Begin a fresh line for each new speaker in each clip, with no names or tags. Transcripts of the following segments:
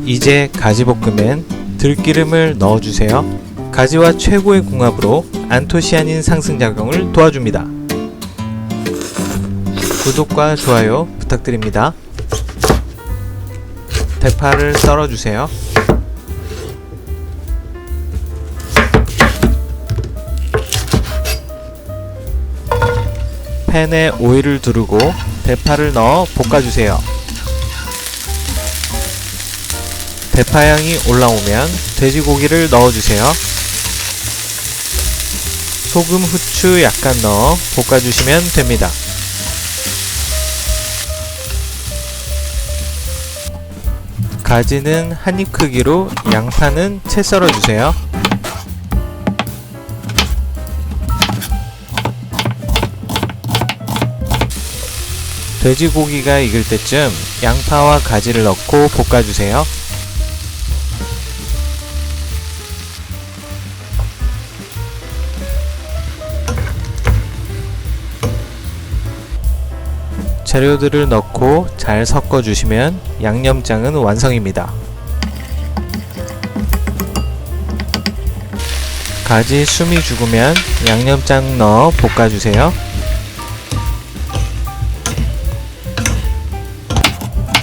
이제 가지볶음엔 들기름을 넣어주세요. 가지와 최고의 궁합으로 안토시아닌 상승작용을 도와줍니다. 구독과 좋아요 부탁드립니다. 대파를 썰어주세요. 팬에 오일을 두르고 대파를 넣어 볶아주세요. 대파향이 올라오면 돼지고기를 넣어주세요. 소금, 후추 약간 넣어 볶아주시면 됩니다. 가지는 한입 크기로, 양파는 채 썰어주세요. 돼지고기가 익을 때쯤 양파와 가지를 넣고 볶아주세요. 재료들을 넣고 잘 섞어주시면 양념장은 완성입니다. 가지 숨이 죽으면 양념장 넣어 볶아주세요.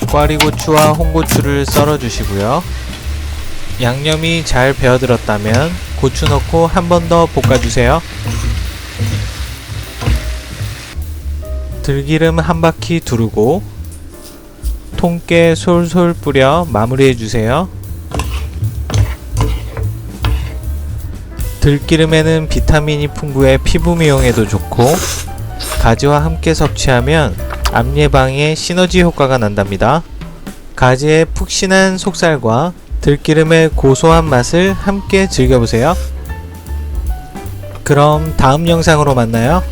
꽈리고추와 홍고추를 썰어주시고요. 양념이 잘 배어들었다면 고추 넣고 한 번 더 볶아주세요. 들기름 한 바퀴 두르고 통깨 솔솔 뿌려 마무리해주세요. 들기름에는 비타민이 풍부해 피부 미용에도 좋고, 가지와 함께 섭취하면 암 예방에 시너지 효과가 난답니다. 가지의 푹신한 속살과 들기름의 고소한 맛을 함께 즐겨보세요. 그럼 다음 영상으로 만나요.